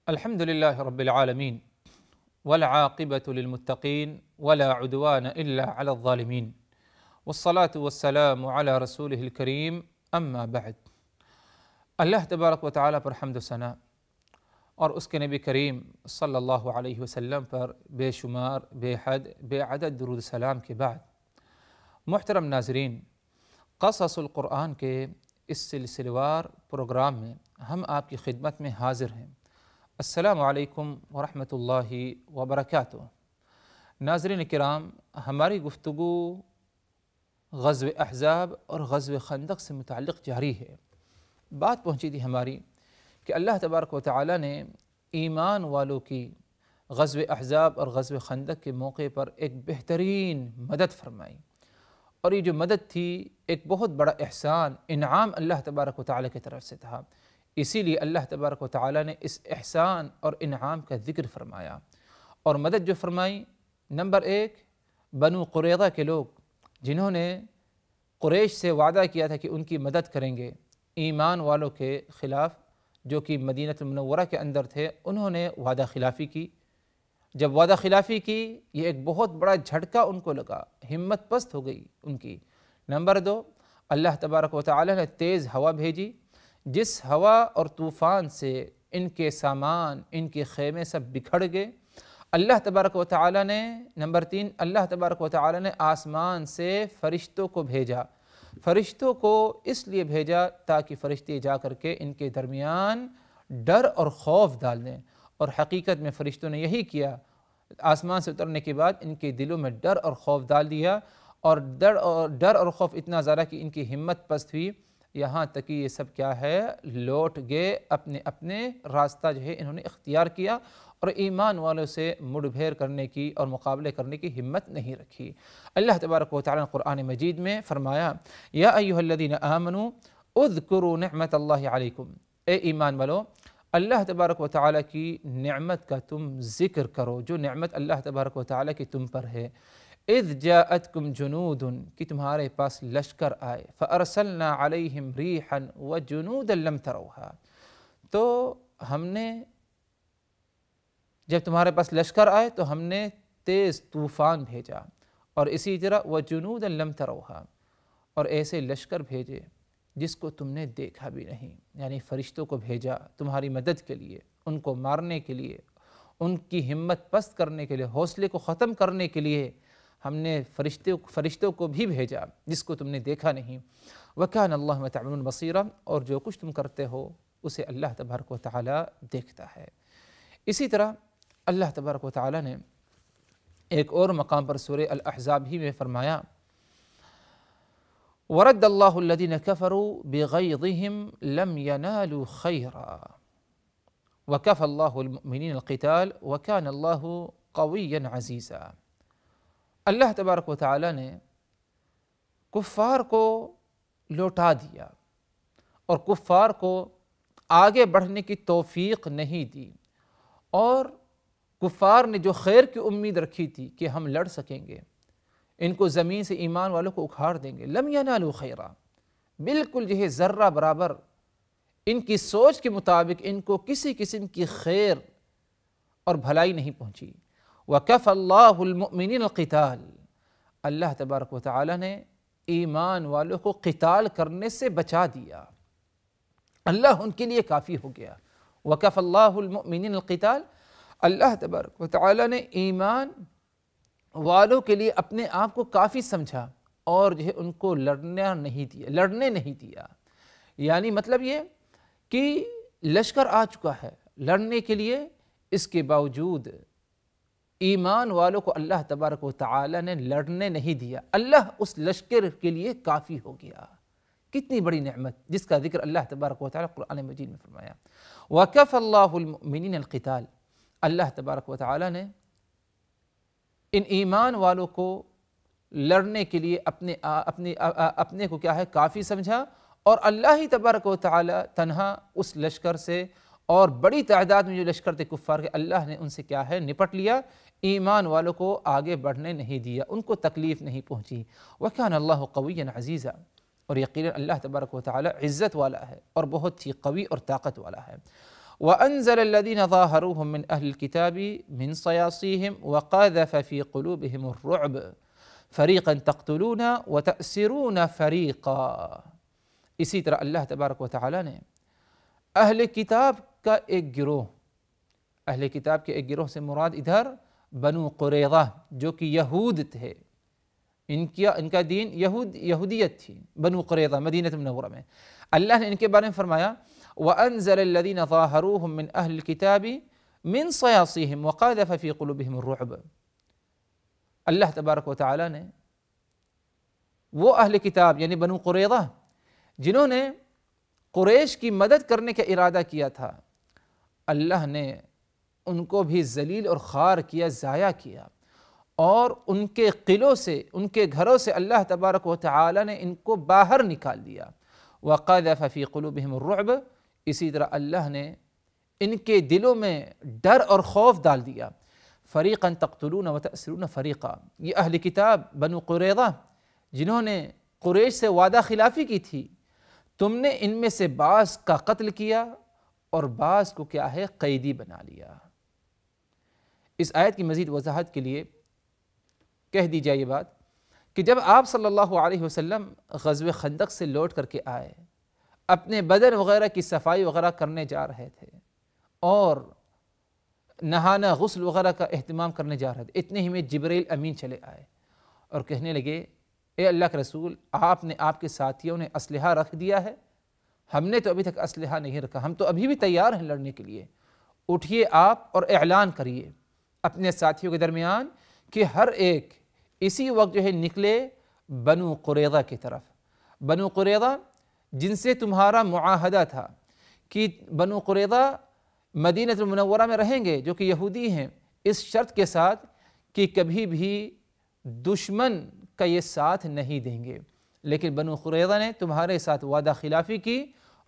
الحمد لله رب العالمين والعاقبة للمتقين ولا عدوان إلا على الظالمين والصلاة والسلام على رسوله الكريم اما بعد۔ اللہ تبارک و تعالیٰ پر حمد و ثنا اور اس کے نبی کریم صلی اللہ علیہ وسلم پر بے شمار بے حد بے عدد درود سلام کے بعد، محترم ناظرین، قصص القرآن کے اس سلسلہ وار پروگرام میں ہم آپ کی خدمت میں حاضر ہیں۔ السلام علیکم ورحمۃ اللہ وبرکاتہ۔ ناظرین کرام، ہماری گفتگو غزوہ احزاب اور غزوہ خندق سے متعلق جاری ہے۔ بات پہنچی تھی ہماری کہ اللہ تبارک و تعالیٰ نے ایمان والوں کی غزوہ احزاب اور غزوہ خندق کے موقع پر ایک بہترین مدد فرمائی، اور یہ جو مدد تھی ایک بہت بڑا احسان، انعام اللہ تبارک و تعالیٰ کی طرف سے تھا۔ اسی لیے اللہ تبارک و تعالیٰ نے اس احسان اور انعام کا ذکر فرمایا، اور مدد جو فرمائی، نمبر ایک، بنو قریظہ کے لوگ جنہوں نے قریش سے وعدہ کیا تھا کہ ان کی مدد کریں گے ایمان والوں کے خلاف جو کہ مدینہ المنورہ کے اندر تھے، انہوں نے وعدہ خلافی کی۔ جب وعدہ خلافی کی، یہ ایک بہت بڑا جھٹکا ان کو لگا، ہمت پست ہو گئی ان کی۔ نمبر دو، اللہ تبارک و تعالیٰ نے تیز ہوا بھیجی، جس ہوا اور طوفان سے ان کے سامان، ان کے خیمے سب بکھر گئے۔ اللہ تبارک و تعالیٰ نے نمبر تین، اللہ تبارک و تعالیٰ نے آسمان سے فرشتوں کو بھیجا۔ فرشتوں کو اس لیے بھیجا تاکہ فرشتے جا کر کے ان کے درمیان ڈر اور خوف ڈال دیں، اور حقیقت میں فرشتوں نے یہی کیا۔ آسمان سے اترنے کے بعد ان کے دلوں میں ڈر اور خوف ڈال دیا، اور ڈر اور خوف اتنا زیادہ کہ ان کی ہمت پست ہوئی، یہاں تک کہ یہ سب کیا ہے، لوٹ گئے، اپنے اپنے راستہ جو ہے انہوں نے اختیار کیا، اور ایمان والوں سے مڑ پھیر کرنے کی اور مقابلے کرنے کی ہمت نہیں رکھی۔ اللہ تبارک و تعالیٰ نے قرآن مجید میں فرمایا، یا ایھا الذین آمنوا اذکروا نعمت اللہ علیکم، اے ایمان والو، اللہ تبارک و تعالیٰ کی نعمت کا تم ذکر کرو، جو نعمت اللہ تبارک و تعالیٰ کی تم پر ہے۔ اذ جاءتکم جنود، کہ تمہارے پاس لشکر آئے، فارسلنا علیہم ریحا وجنودا لم تروها، تو ہم نے جب تمہارے پاس لشکر آئے تو ہم نے تیز طوفان بھیجا، اور اسی طرح وجنودا لم تروها، اور ایسے لشکر بھیجے جس کو تم نے دیکھا بھی نہیں، یعنی فرشتوں کو بھیجا تمہاری مدد کے لیے، ان کو مارنے کے لیے، ان کی ہمت پست کرنے کے لیے، حوصلے کو ختم کرنے کے لیے ہم نے فرشتوں کو بھی بھیجا جس کو تم نے دیکھا نہیں۔ وَكَانَ اللَّهُ بِمَا تَعْمَلُونَ بَصِيرًا، اور جو کچھ تم کرتے ہو اسے اللہ تبارک و تعالیٰ دیکھتا ہے۔ اسی طرح اللہ تبارک و تعالیٰ نے ایک اور مقام پر سورہ الاحزاب ہی میں فرمایا، وَرَدَّ اللَّهُ الَّذِينَ كَفَرُوا بِغَيْظِهِمْ لَمْ يَنَالُوا خَيْرًا وَكَفَى اللَّهُ الْمُؤْمِنِينَ الْقِتَالَ وَكَانَ اللَّهُ قَوِيًّا عَزِيزًا۔ اللہ تبارک و تعالیٰ نے کفار کو لوٹا دیا، اور کفار کو آگے بڑھنے کی توفیق نہیں دی، اور کفار نے جو خیر کی امید رکھی تھی کہ ہم لڑ سکیں گے، ان کو زمین سے ایمان والوں کو اکھاڑ دیں گے، لم ینالوا خیرا، بالکل جو ہے ذرہ برابر ان کی سوچ کے مطابق ان کو کسی قسم کی خیر اور بھلائی نہیں پہنچی۔ وَكَفَى اللَّهُ الْمُؤْمِنِينَ الْقِتَالَ، اللہ تبارک و تعالیٰ نے ایمان والوں کو قتال کرنے سے بچا دیا، اللہ ان کے لیے کافی ہو گیا۔ وَكَفَى اللَّهُ الْمُؤْمِنِينَ الْقِتَالَ، اللہ تبارک و تعالیٰ نے ایمان والوں کے لیے اپنے آپ کو کافی سمجھا، اور جو ہے ان کو لڑنے نہیں دیا۔ یعنی مطلب یہ کہ لشکر آ چکا ہے لڑنے کے لیے، اس کے باوجود ایمان والوں کو اللہ تبارک و تعالیٰ نے لڑنے نہیں دیا، اللہ اس لشکر کے لیے کافی ہو گیا۔ کتنی بڑی نعمت جس کا ذکر اللہ تبارک و تعالیٰ قرآن مجید میں فرمایا۔ وَكَفَى اللَّهُ الْمُؤْمِنِينَ الْقِتَالَ، اللہ تبارک و تعالیٰ نے ان ایمان والوں کو لڑنے کے لیے اپنے کو کیا ہے، کافی سمجھا، اور اللہ ہی تبارک و تعالیٰ تنہا اس لشکر سے، اور بڑی تعداد میں جو لشکر تھے کفار کے، اللہ نے ان سے کیا ہے، نپٹ لیا، ایمان والوں کو آگے بڑھنے نہیں دیا، ان کو تکلیف نہیں پہنچی۔ وَكَانَ اللَّهُ قَوِيًّا عَزِيزًا، اور یقیناً اللہ تبارک و تعالیٰ عزت والا ہے اور بہت ہی قوی اور طاقت والا ہے۔ وَأَنزَلَ الَّذِينَ ظَاهَرُوهُم مِّنْ أَهْلِ الْكِتَابِ مِنْ صَيَاصِيهِمْ وَقَذَفَ فِي قُلُوبِهِمُ الرُّعْبَ فَرِيقًا تَقْتُلُونَ وَتَأْسِرُونَ فَرِيقًا۔ اسی طرح اللہ تبارک و تعالیٰ نے اہل کتاب کا ایک گروہ، اہل کتاب کے ایک گروہ سے مراد ادھر بنو قریظہ جو کہ یہود تھے، ان کا دین یہودیت تھی، بنو قریظہ مدینہ منورہ میں، اللہ نے ان کے بارے میں فرمایا وَأَنزَلَ الَّذِينَ ظَاهَرُوهُم مِّنْ أَهْلِ الْكِتَابِ مِنْ صَيَاصِيهِمْ وَقَذَفَ فِي قُلُوبِهِمُ الرُّعْبَ۔ اللہ تبارک و تعالیٰ نے وہ اہل کتاب یعنی بنو قریظہ جنہوں نے قریش کی مدد کرنے کا ارادہ کیا تھا، اللہ نے ان کو بھی ذلیل اور خوار کیا، ضائع کیا، اور ان کے قلعوں سے، ان کے گھروں سے اللہ تبارک و تعالیٰ نے ان کو باہر نکال دیا۔ وَقَذَفَ فِي قُلُوبِهِمُ الرُّعْبَ، اسی طرح اللہ نے ان کے دلوں میں ڈر اور خوف ڈال دیا۔ فَرِيقًا تَقْتُلُونَ وَتَأْسِرُونَ فَرِيقًا، یہ اہل کتاب بنو قریظہ جنہوں نے قریش سے وعدہ خلافی کی تھی، تم نے ان میں سے بعض کا قتل کیا اور بعض کو کیا ہے قیدی بنا لیا۔ اس آیت کی مزید وضاحت کے لیے کہہ دی جائے یہ بات کہ جب آپ صلی اللہ علیہ وسلم غزوہ خندق سے لوٹ کر کے آئے، اپنے بدن وغیرہ کی صفائی وغیرہ کرنے جا رہے تھے اور نہانا غسل وغیرہ کا اہتمام کرنے جا رہے تھے، اتنے ہی میں جبرائیل امین چلے آئے اور کہنے لگے اے اللہ کے رسول، آپ نے آپ کے ساتھیوں نے اسلحہ رکھ دیا ہے، ہم نے تو ابھی تک اسلحہ نہیں رکھا، ہم تو ابھی بھی تیار ہیں لڑنے کے لیے، اٹھیے آپ اور اعلان کریے اپنے ساتھیوں کے درمیان کہ ہر ایک اسی وقت جو ہے نکلے بنو قریظہ کی طرف۔ بنو قریظہ جن سے تمہارا معاہدہ تھا کہ بنو قریظہ مدینہ المنورہ میں رہیں گے جو کہ یہودی ہیں، اس شرط کے ساتھ کہ کبھی بھی دشمن کا یہ ساتھ نہیں دیں گے، لیکن بنو قریظہ نے تمہارے ساتھ وعدہ خلافی کی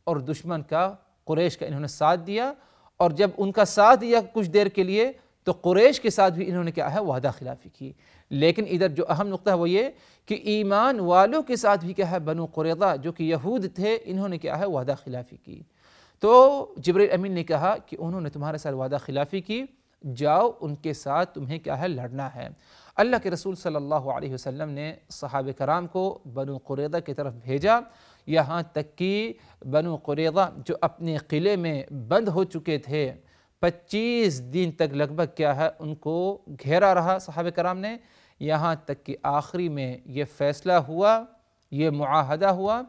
اور دشمن کا، قریش کا انہوں نے ساتھ دیا، اور جب ان کا ساتھ دیا کچھ دیر کے لیے تو قریش کے ساتھ بھی انہوں نے کیا ہے وعدہ خلافی کی۔ لیکن ادھر جو اہم نقطہ ہے وہ یہ کہ ایمان والوں کے ساتھ بھی کیا ہے بنو قریظہ جو کہ یہود تھے، انہوں نے کیا ہے وعدہ خلافی کی۔ تو جبرائیل امین نے کہا کہ انہوں نے تمہارے ساتھ وعدہ خلافی کی، جاؤ ان کے ساتھ تمہیں کیا ہے لڑنا ہے۔ اللہ کے رسول صلی اللہ علیہ وسلم نے صحابہ کرام کو بنو قریظہ کی طرف بھیجا، یہاں تک کہ بنو قریظہ جو اپنے قلعے میں بند ہو چکے تھے، 25 دن تک لگ بھگ کیا ہے ان کو گھیرا رہا صحابہ کرام نے، یہاں تک کہ آخری میں یہ فیصلہ ہوا، یہ معاہدہ ہوا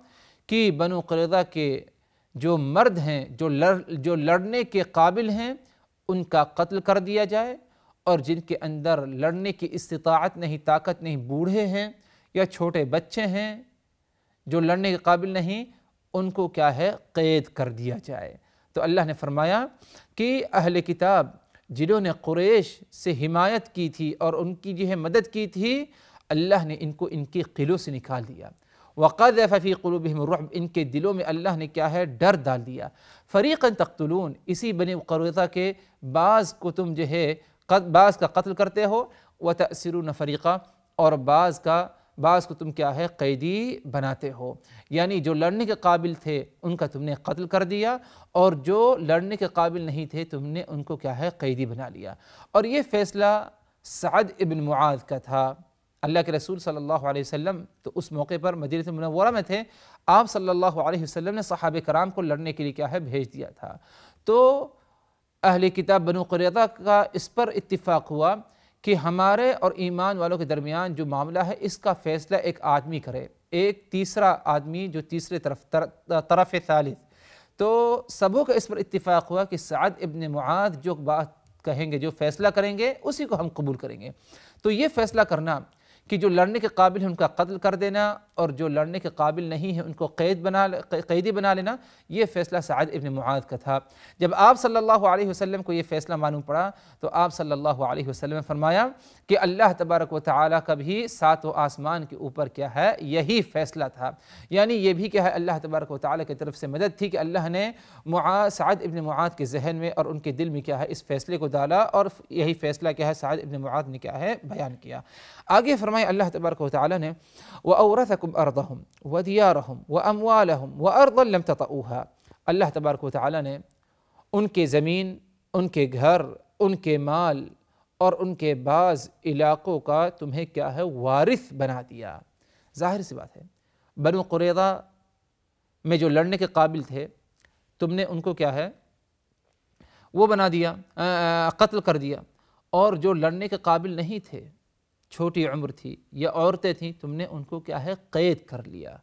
کہ بنو قریظہ کے جو مرد ہیں، جو لڑنے کے قابل ہیں، ان کا قتل کر دیا جائے، اور جن کے اندر لڑنے کی استطاعت نہیں، طاقت نہیں، بوڑھے ہیں یا چھوٹے بچے ہیں جو لڑنے کے قابل نہیں، ان کو کیا ہے قید کر دیا جائے۔ تو اللہ نے فرمایا کہ اہل کتاب جنہوں نے قریش سے حمایت کی تھی اور ان کی جو ہے مدد کی تھی، اللہ نے ان کو ان کی قلعوں سے نکال دیا۔ وَقَذَفَ فِي قُلُوبِهِمُ الرُّعْبَ، ان کے دلوں میں اللہ نے کیا ہے ڈر ڈال دیا۔ فَرِيقًا تَقْتُلُونَ، اسی بنی قریظہ کے بعض کو تم جو ہے بعض کا قتل کرتے ہو، وَتَأْسِرُونَ فَرِيقًا، اور بعض کو تم کیا ہے قیدی بناتے ہو، یعنی جو لڑنے کے قابل تھے ان کا تم نے قتل کر دیا، اور جو لڑنے کے قابل نہیں تھے تم نے ان کو کیا ہے قیدی بنا لیا۔ اور یہ فیصلہ سعد ابن معاذ کا تھا۔ اللہ کے رسول صلی اللہ علیہ وسلم تو اس موقع پر مدینہ منورہ میں تھے، آپ صلی اللہ علیہ وسلم نے صحابہ کرام کو لڑنے کے لیے کیا ہے بھیج دیا تھا۔ تو اہل کتاب بنو قریظہ کا اس پر اتفاق ہوا کہ ہمارے اور ایمان والوں کے درمیان جو معاملہ ہے اس کا فیصلہ ایک آدمی کرے، ایک تیسرا آدمی جو تیسرے طرف ثالث۔ تو سبوں کا اس پر اتفاق ہوا کہ سعد ابن معاذ جو بات کہیں گے، جو فیصلہ کریں گے، اسی کو ہم قبول کریں گے۔ تو یہ فیصلہ کرنا کہ جو لڑنے کے قابل ہیں ان کا قتل کر دینا، اور جو لڑنے کے قابل نہیں ہیں ان کو قیدی بنا لینا، یہ فیصلہ سعد ابن معاذ کا تھا۔ جب آپ صلی اللہ علیہ وسلم کو یہ فیصلہ معلوم پڑا تو آپ صلی اللہ علیہ وسلم نے فرمایا کہ اللہ تبارک و تعالیٰ کا بھی ساتوں آسمان کے اوپر کیا ہے یہی فیصلہ تھا، یعنی یہ بھی کیا ہے اللہ تبارک و تعالیٰ کی طرف سے مدد تھی کہ اللہ نے سعد ابن معاذ کے ذہن میں اور ان کے دل میں کیا ہے اس فیصلے کو ڈالا، اور یہی فیصلہ کیا ہے سعد ابن معاذ نے کیا ہے بیان کیا۔ آگے فرمائے اللہ تبارک و تعالیٰ نے وَأَوْرَثَكُمْ أَرْضَهُمْ وَدِيَارَهُمْ وَأَمْوَالَهُمْ وَأَرْضًا لَمْ تَطَئُوهَا، اللہ تبارک و تعالیٰ نے ان کے زمین، ان کے گھر، ان کے مال اور ان کے بعض علاقوں کا تمہیں کیا ہے وارث بنا دیا۔ ظاہر سی بات ہے، بنو قریظہ میں جو لڑنے کے قابل تھے تم نے ان کو کیا ہے وہ بنا دیا، قتل کر دیا، اور جو لڑنے کے قابل نہیں تھے، چھوٹی عمر تھی یا عورتیں تھیں، تم نے ان کو کیا ہے قید کر لیا۔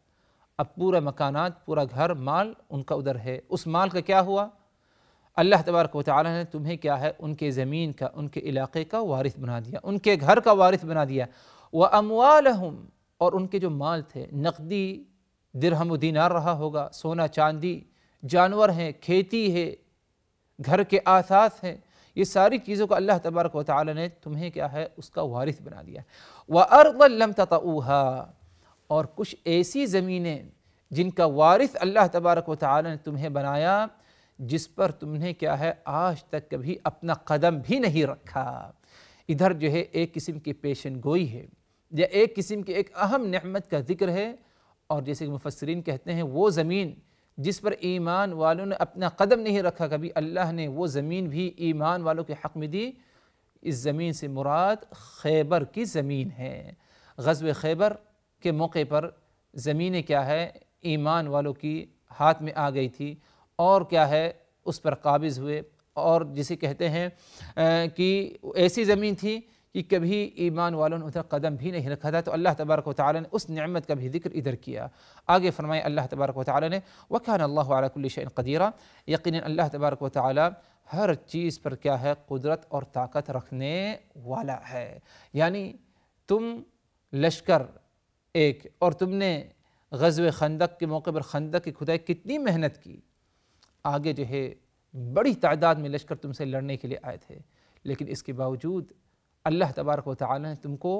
اب پورا مکانات، پورا گھر، مال ان کا ادھر ہے۔ اس مال کا کیا ہوا؟ اللہ تبارک و تعالی نے تمہیں کیا ہے ان کے زمین کا، ان کے علاقے کا وارث بنا دیا، ان کے گھر کا وارث بنا دیا۔ وَأَمْوَالَهُمْ، اور ان کے جو مال تھے، نقدی درہم و دینار رہا ہوگا، سونا چاندی، جانور ہیں، کھیتی ہے، گھر کے آثاث ہیں، یہ ساری چیزوں کا اللہ تبارک و تعالی نے تمہیں کیا ہے اس کا وارث بنا دیا۔ وَأَرْضًا لَمْ تَطَئُوهَا، اور کچھ ایسی زمینیں جن کا وارث اللہ تبارک و تعالی نے تمہیں بنایا جس پر تم نے کیا ہے آج تک کبھی اپنا قدم بھی نہیں رکھا۔ ادھر جو ہے ایک قسم کی پیشن گوئی ہے یا ایک قسم کی ایک اہم نعمت کا ذکر ہے، اور جیسے کہ مفسرین کہتے ہیں وہ زمین جس پر ایمان والوں نے اپنا قدم نہیں رکھا کبھی، اللہ نے وہ زمین بھی ایمان والوں کے حق میں دی۔ اس زمین سے مراد خیبر کی زمین ہے۔ غزوہ خیبر کے موقع پر زمینیں کیا ہے ایمان والوں کی ہاتھ میں آ گئی تھی، اور کیا ہے اس پر قابض ہوئے، اور جسے کہتے ہیں کہ ایسی زمین تھی کہ کبھی ایمان والوں نے ادھر قدم بھی نہیں رکھا تھا۔ تو اللہ تبارک و تعالی نے اس نعمت کا بھی ذکر ادھر کیا۔ آگے فرمائے اللہ تبارک و تعالی نے وَكَانَ اللَّهُ عَلَى كُلِّ شَيْءٍ قَدِيرًا، یقیناً اللہ تبارک و تعالی ہر چیز پر کیا ہے قدرت اور طاقت رکھنے والا ہے۔ یعنی تم لشکر ایک، اور تم نے غزوہ خندق کے موقع پر خندق کی کھدائی کتنی محنت کی، آگے جو ہے بڑی تعداد میں لشکر تم سے لڑنے کے لیے آئے تھے، لیکن اس کے باوجود اللہ تبارک و تعالی نے تم کو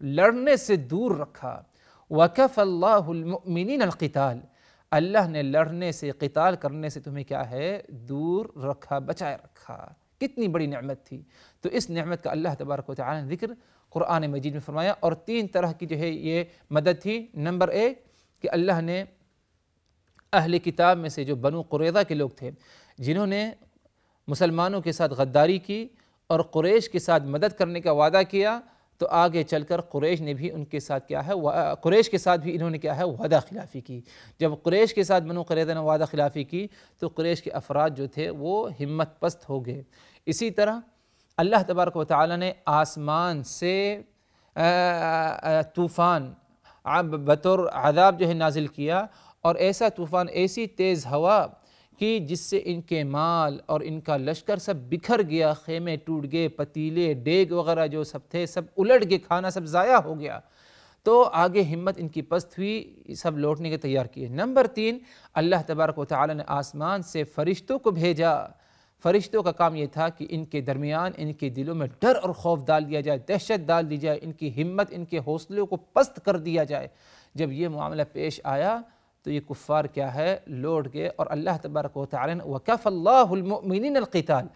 لڑنے سے دور رکھا۔ وَكَفَى اللَّهُ الْمُؤْمِنِينَ الْقِتَالَ، اللہ نے لڑنے سے، قتال کرنے سے تمہیں کیا ہے دور رکھا، بچائے رکھا۔ کتنی بڑی نعمت تھی۔ تو اس نعمت کا اللہ تبارک و تعالی نے ذکر قرآن مجید میں فرمایا، اور تین طرح کی جو ہے یہ مدد تھی۔ نمبر ایک کہ اللہ نے اہل کتاب میں سے جو بنو قریظہ کے لوگ تھے جنہوں نے مسلمانوں کے ساتھ غداری کی اور قریش کے ساتھ مدد کرنے کا وعدہ کیا، تو آگے چل کر قریش نے بھی ان کے ساتھ کیا ہے قریش کے ساتھ بھی انہوں نے کیا ہے وعدہ خلافی کی۔ جب قریش کے ساتھ بنو قریظہ نے وعدہ خلافی کی تو قریش کے افراد جو تھے وہ ہمت پست ہو گئے۔ اسی طرح اللہ تبارک و تعالی نے آسمان سے طوفان بطور عذاب جو ہے نازل کیا، اور ایسا طوفان، ایسی تیز ہوا کہ جس سے ان کے مال اور ان کا لشکر سب بکھر گیا، خیمے ٹوٹ گئے، پتیلے، دیگ وغیرہ جو سب تھے سب الٹ گئے، کھانا سب ضائع ہو گیا۔ تو آگے ہمت ان کی پست ہوئی، سب لوٹنے کے تیار کیے۔ نمبر تین، اللہ تبارک و تعالی نے آسمان سے فرشتوں کو بھیجا۔ فرشتوں کا کام یہ تھا کہ ان کے درمیان، ان کے دلوں میں ڈر اور خوف ڈال دیا جائے، دہشت ڈال دی جائے، ان کی ہمت، ان کے حوصلوں کو پست کر دیا جائے۔ جب یہ معاملہ پیش آیا تو یہ کفار کیا ہے لوٹ گئے، اور اللہ تبارک و تعالی نے وَكَفَى اللَّهُ الْمُؤْمِنِينَ الْقِتَالَ،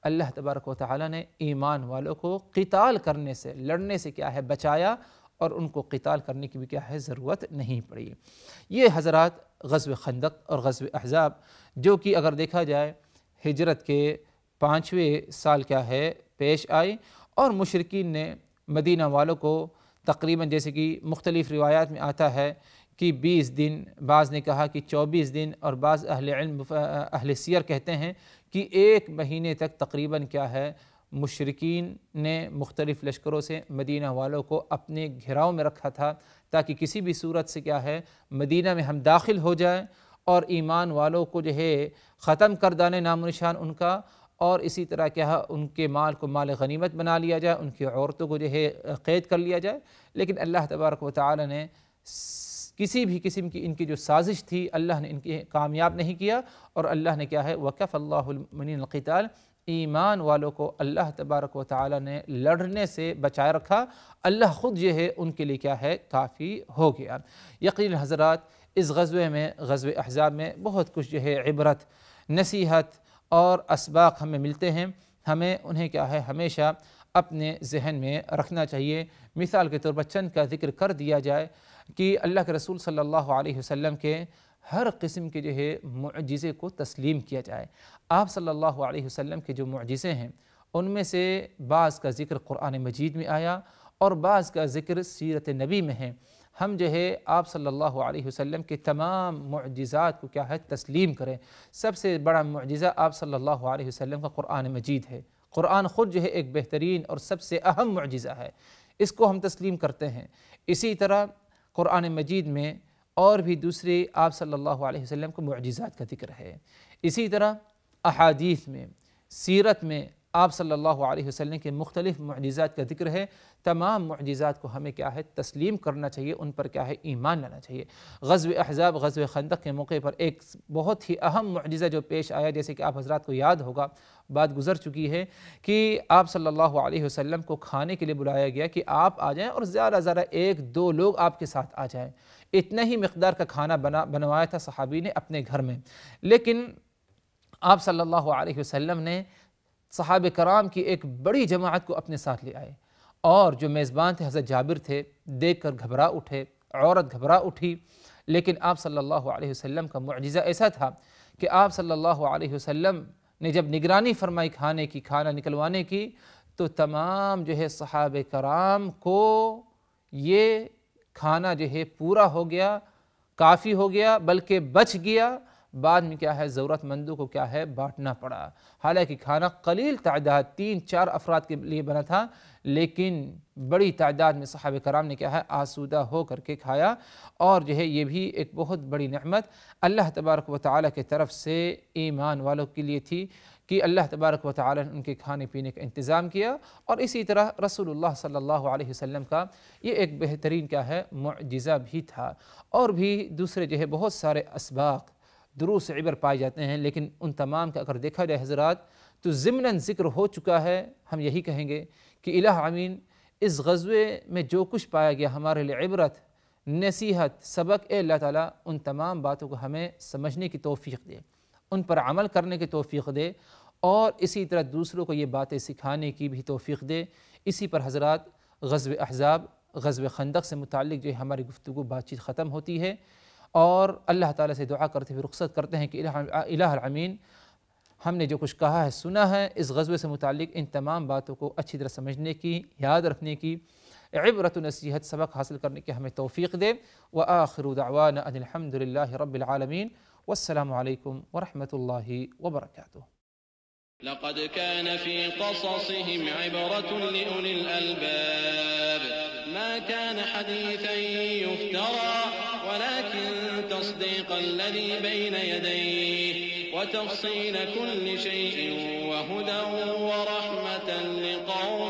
اللہ تبارک و تعالی نے ایمان والوں کو قتال کرنے سے، لڑنے سے کیا ہے بچایا، اور ان کو قتال کرنے کی بھی کیا ہے ضرورت نہیں پڑی۔ یہ حضرات غزوہ خندق اور غزوہ احزاب، جو کہ اگر دیکھا جائے ہجرت کے 5ویں سال کیا ہے پیش آئی، اور مشرکین نے مدینہ والوں کو تقریباً، جیسے کہ مختلف روایات میں آتا ہے کہ 20 دن، بعض نے کہا کہ 24 دن، اور بعض اہل علم اہل سیر کہتے ہیں کہ 1 مہینے تک تقریباً کیا ہے مشرکین نے مختلف لشکروں سے مدینہ والوں کو اپنے گھیراؤ میں رکھا تھا، تاکہ کسی بھی صورت سے کیا ہے مدینہ میں ہم داخل ہو جائیں اور ایمان والوں کو جو ہے ختم کر دانے نام و نشان ان کا، اور اسی طرح کیا ہے ان کے مال کو مال غنیمت بنا لیا جائے، ان کی عورتوں کو جو ہے قید کر لیا جائے۔ لیکن اللہ تبارک و تعالی نے کسی بھی قسم کی ان کی جو سازش تھی اللہ نے ان کی کامیاب نہیں کیا، اور اللہ نے کیا ہے وَكَفَى اللَّهُ الْمُؤْمِنِينَ الْقِتَالَ، ایمان والوں کو اللہ تبارک و تعالی نے لڑنے سے بچائے رکھا، اللہ خود جو ہے ان کے لیے کیا ہے کافی ہو گیا۔ یقیناً حضرات اس غزوے میں، غزوہ احزاب میں بہت کچھ جو ہے عبرت، نصیحت اور اسباق ہمیں ملتے ہیں، ہمیں انہیں کیا ہے ہمیشہ اپنے ذہن میں رکھنا چاہیے۔ مثال کے طور پر چند کا ذکر کر دیا جائے کہ اللہ کے رسول صلی اللہ علیہ وسلم کے ہر قسم کے جو ہے معجزے کو تسلیم کیا جائے۔ آپ صلی اللہ علیہ وسلم کے جو معجزے ہیں ان میں سے بعض کا ذکر قرآن مجید میں آیا اور بعض کا ذکر سیرت نبی میں ہے۔ ہم جو ہے آپ صلی اللہ علیہ وسلم کے تمام معجزات کو کیا ہے تسلیم کریں۔ سب سے بڑا معجزہ آپ صلی اللہ علیہ وسلم کا قرآن مجید ہے۔ قرآن خود جو ہے ایک بہترین اور سب سے اہم معجزہ ہے، اس کو ہم تسلیم کرتے ہیں۔ اسی طرح قرآن مجید میں اور بھی دوسرے آپ صلی اللہ علیہ وسلم کو معجزات کا ذکر ہے۔ اسی طرح احادیث میں، سیرت میں آپ صلی اللہ علیہ وسلم کے مختلف معجزات کا ذکر ہے۔ تمام معجزات کو ہمیں کیا ہے تسلیم کرنا چاہیے، ان پر کیا ہے ایمان لانا چاہیے۔ غزوہ احزاب، غزوہ خندق کے موقع پر ایک بہت ہی اہم معجزہ جو پیش آیا، جیسے کہ آپ حضرات کو یاد ہوگا، بات گزر چکی ہے کہ آپ صلی اللہ علیہ وسلم کو کھانے کے لیے بلایا گیا کہ آپ آ جائیں اور زیادہ زیادہ 1-2 لوگ آپ کے ساتھ آ جائیں۔ اتنا ہی مقدار کا کھانا بنوایا تھا صحابی نے اپنے گھر میں، لیکن آپ صلی اللہ علیہ وسلم نے صحابہ کرام کی ایک بڑی جماعت کو اپنے ساتھ لے آئے، اور جو میزبان تھے حضرت جابر تھے، دیکھ کر گھبرا اٹھے، عورت گھبرا اٹھی۔ لیکن آپ صلی اللہ علیہ وسلم کا معجزہ ایسا تھا کہ آپ صلی اللہ علیہ وسلم نے جب نگرانی فرمائی کھانے کی، کھانا نکلوانے کی، تو تمام جو ہے صحابہ کرام کو یہ کھانا جو ہے پورا ہو گیا، کافی ہو گیا، بلکہ بچ گیا۔ بعد میں کیا ہے ضرورت مندوں کو کیا ہے بانٹنا پڑا۔ حالانکہ کھانا قلیل تعداد 3-4 افراد کے لیے بنا تھا، لیکن بڑی تعداد میں صحابہ کرام نے کیا ہے آسودہ ہو کر کے کھایا، اور جو ہے یہ بھی ایک بہت بڑی نعمت اللہ تبارک و تعالیٰ کی طرف سے ایمان والوں کے لیے تھی کہ اللہ تبارک و تعالیٰ نے ان کے کھانے پینے کا انتظام کیا۔ اور اسی طرح رسول اللہ صلی اللہ علیہ وسلم کا یہ ایک بہترین کیا ہے معجزہ بھی تھا۔ اور بھی دوسرے جو ہے بہت سارے اسباق، دروس عبر پائے جاتے ہیں، لیکن ان تمام کا اگر دیکھا جائے حضرات تو ضمناً ذکر ہو چکا ہے۔ ہم یہی کہیں گے کہ الہ امین اس غزوے میں جو کچھ پایا گیا ہمارے لیے عبرت، نصیحت، سبق، اے اللہ تعالیٰ ان تمام باتوں کو ہمیں سمجھنے کی توفیق دے، ان پر عمل کرنے کی توفیق دے، اور اسی طرح دوسروں کو یہ باتیں سکھانے کی بھی توفیق دے۔ اسی پر حضرات غزوہ احزاب، غزوہ خندق سے متعلق جو ہماری گفتگو بات چیت ختم ہوتی ہے، اور اللہ تعالیٰ سے دعا کرتے ہوئے رخصت کرتے ہیں کہ الہ العامین ہم نے جو کچھ کہا ہے، سنا ہے، اس غزوے سے متعلق ان تمام باتوں کو اچھی طرح سمجھنے کی، یاد رکھنے کی، عبرت و نصیحت سبق حاصل کرنے کی ہمیں توفیق دے۔ وآخر دعوانا ان الحمد للہ رب العالمین، والسلام علیکم ورحمۃ اللہ وبرکاتہ۔ لقد كان في قصصهم عبرة لأولي الألباب ما كان حديثا يفترى ولكن تصديق الذي بين يديه وتفصيل كل شيء وهدى ورحمة لقوم